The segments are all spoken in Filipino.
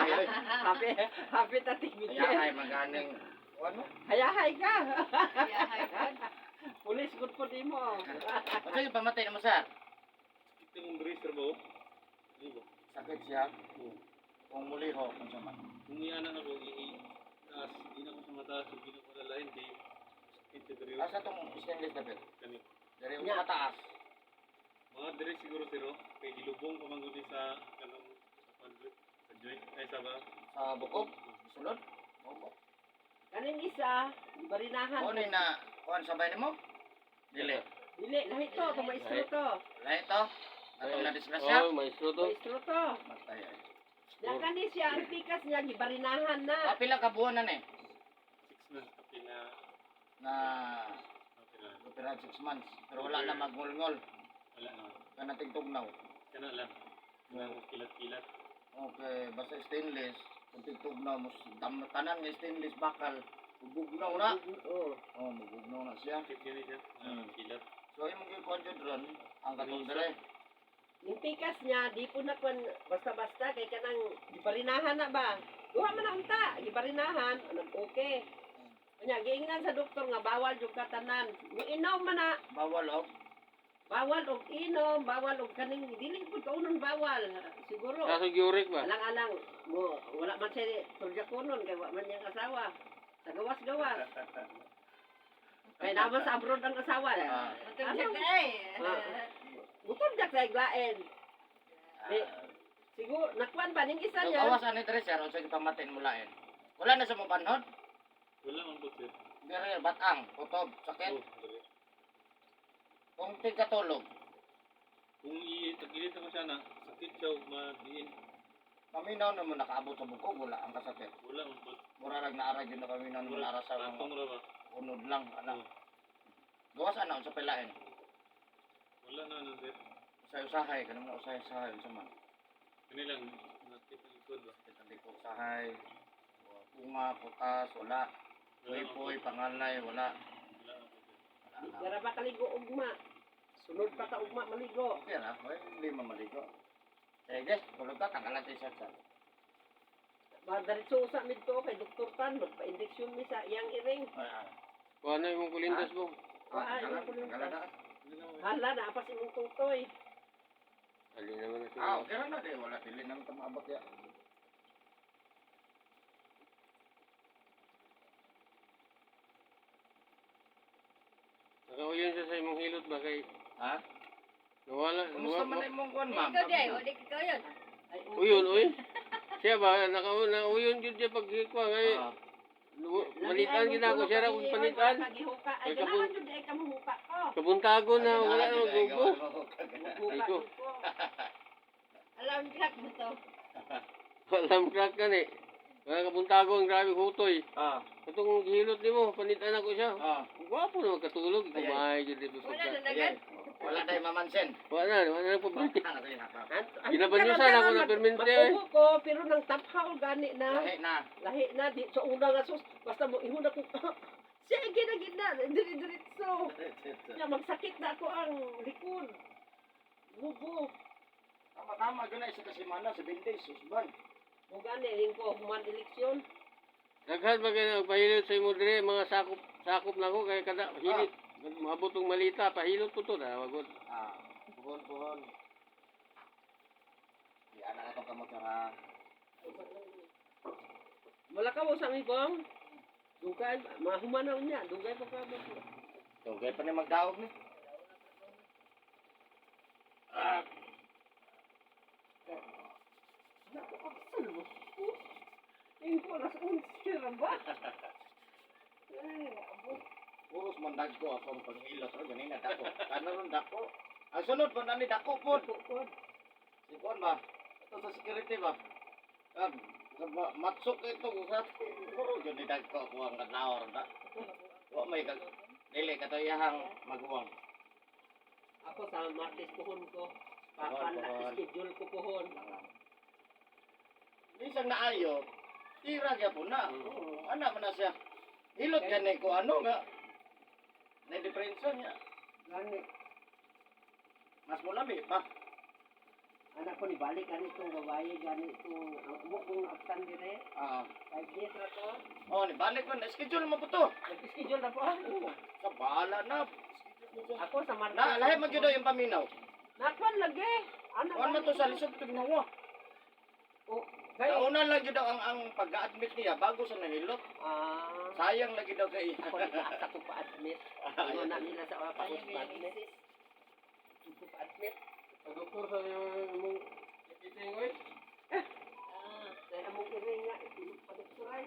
Happy tatig Kaya Miguel. ay maganing ano? Hayahay ka. Hayahay ka. Pulis good po di mo. Ano yung pamatay na mo sir? Ito yung bracer ba? Di ba? Sakit siya. Kung muli ho, kung sama. Umiyanan ako, taas, hindi na ako sa mataas, hindi na ako lalain, kaya sakit sa diri. Asa itong stainless na bit? Kani. Dari mo mataas. Mga diri siguro siro, kay gilubong pamangguni sa kanang sa joint, ay sa ba? Sa bukog. Sulod. Opo. Kaning isa, barinahan. Ano na, kuhan sabay ni mo? Dili. Dili, lahi to, kung maestro to. Lahat ito. Atong na-disgrasya. maestro to. Maestro to. Matay ay. Yan kani siya, ang pikas niya, gibarinahan na. Pila ka buwan na ni? 6 months kapil na Na kapila. opera 6 months. Pero wala na magngol-ngol. Wala na. Kana tigtugnaw. Kana lang. Mga kilat-kilat. Okay, basta stainless. Kung tigtugnaw mo, tanan nga stainless bakal. Bugugnaw na. Oo. Oh, bugugnaw na siya. Sakit gani siya. Kilat. So, yung mga kondyo dron, ang katong dire. Yung pikas niya, di po na kung basta-basta, kay kanang gibarinahan na ba? Duha man na unta, gibarinahan, okay. Kanya, giingnan sa doktor nga, bawal yung katanan. Yung inom man na, Bawal oh. bawal og inom, bawal og kaning, dili po kaunon bawal. Siguro, Kaso gyurik ba? alang-alang, mo, wala man siya turja kunon, kay wala man niyang asawa. Sa gawas-gawas. Kaya naman sa abroad ang asawa. Matulog ka eh. Bukod jak sa iglaen. Siguro, nakuan ba, ning isa So, niya. kawasan ni Dre, sir, o sige pamatin mulain. Wala na sa mong panhod. Wala man po sir. Dire, batang, kutob, sakit. Oh, diri. Kung tigkatulog, Kung itagilid ako siya na, sakit siya ug madiin. paminaw na mo nakaabot sa bukog, wala ang kasakit. Wala man po. Mura lang naarag yun na paminaw na mo nara sa Atong mga ra ba? unod lang, anak. Gawas ana sa pilain. Wala na na sir. Usay-usahay, kanang na usay-usahay, sa man. Kani lang nakit ang likod ba. Kita di ko usahay, bunga, putas, wala. Puy-puy, pangalay, wala. Wala man po sir. Wala na. Dara ba kaligo ugma? Sunod pa ka ugma maligo. Okay na, hindi mamaligo. Sige, tulog ka, tanggalan tayo siya. Madaritso sa midto kay Dr. Tan, magpa-injection mi sa iyang iring. Kuha na yung kulintas mo. Tanggalan na. Hala, naapas imong tutoy. Ali naman na siya. Okay na na, wala. Dili naman ito maabot ya. Nakauyon siya sa imong hilot ba kay Ha? nawala. Kumusta man yung mong kuwan, ma'am? Ikaw di, wala ikaw yun. Ay, Uyon, uy. Siya ba nakauyon jud siya pag hikwa ngay Ah. malitan ginako siya ra kung panitan. Ay, Ay, ganahan jud ay kamuhupa ko. Kabuntago na wala na gugo. Muhupa Iko. jud ko. Alam crack mo to. Alam crack ka ni. Wala kabuntago ang grabe hutoy. Ah. Katong hilot nimo panitan ako siya. Ah. Gwapo na magkatulog, Ay, ay. kumay jud dito Wala sa. na nagan. Wala tayo mamansin. Wala na pabalik. Ano tayo nakap? Ginabanyosan ako na permente, eh. Makuha ko, pero nang taphaw gani na. Lahi na. Lahi na, di sa una nga sus. Basta mo ihuna ko. Siya, gina, diri-diritso. Kaya magsakit na ako ang likod. Bubo. Tama-tama, gano'n isa kasi mana sa Bindays, Susban. O gani, rin ko, human eleksyon. Daghan ba kayo nagpahilot sa imo dire mga sakop na ko kay kada hilit. Maabot og malita pahilot ko to na wagod. Ah, puhon. Di anak atong kamot ha. Wala ka mo sa amibong. Dugay, mahumanaw niya. Dugay pa ka mo. Tugay pa ni magdaog ni. Ah, Naku, aksan mo. Yung ko, nasa unsira ba? Ay, abo. puros mandag ko akong pangilot ro ganina dako. Ano ron dako? Ang sunod pa nani dako po. Tukod. Si Kuan ba? Ito sa security ba? Matsok ito sa puro jud ni dagko ko ang kadlaw ron da. Wa may kag dili katayahang maguwang. Ako sa Martes puhon ko. Papan na schedule ko puhon. Isang naayo, tira gyapon na. Ana man na siya. Hilot gani ko ano nga. Na diferensya niya. Gani. Mas mulami pa. anak ko ni balik ganitong babae ganitong ang umo kong aksan dire Ah. 5 days ra to. Oh, ni balik ko na schedule mo po to. Nag-schedule na po. Sa bahala na. Ako sa Martes. Na lahi man gyud yung paminaw. Nakwan lagi. Ano Ano man to sa lisod tignawa. Oh, kay Kauna lang gyud ang pag-admit niya bago sa nahilot. Sayang lagi daw kay. ako asa ko pa-admit. Ano na nila sa mga pa-admit. Ko pa-admit. Ang doktor sa mong ipiting oy. Kaya mong iring nga, pa-doktoray.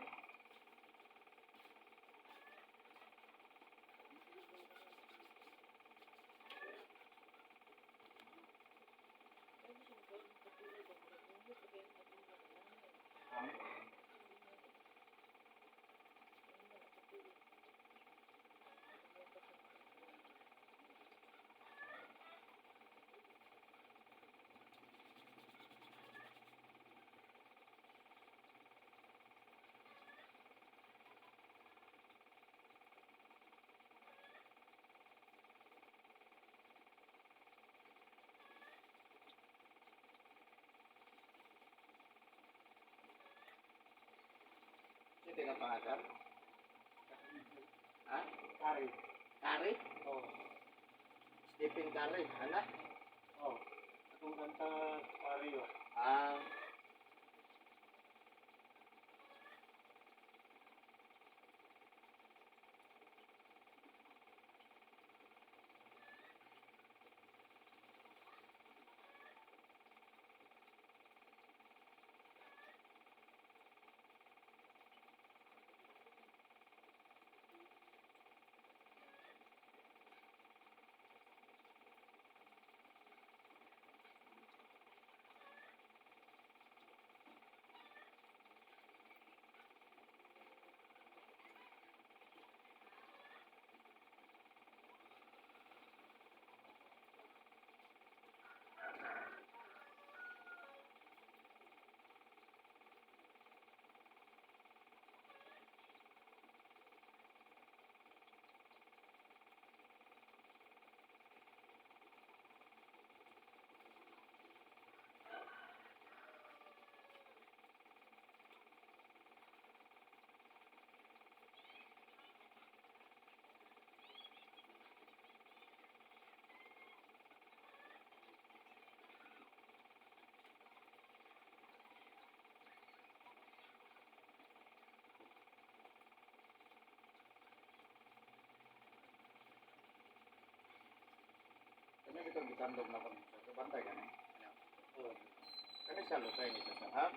Hindi ka pangalan? Ha? Kari. Kari? Oh. Stephen Kari, anak? Oh. Atong kanta Mario. Ah. Kami ito gitandog na kami. Sa bantay ka na. Kani sa lusay ni sa sahab.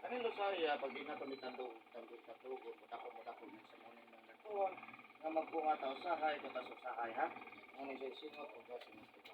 Kani lusay pag di na to mitandog tandog mutakot sa morning ng nagtuon. Nga magpunga ta usahay ko ta sa usahay ha. Ngunit sa singot o sa singot.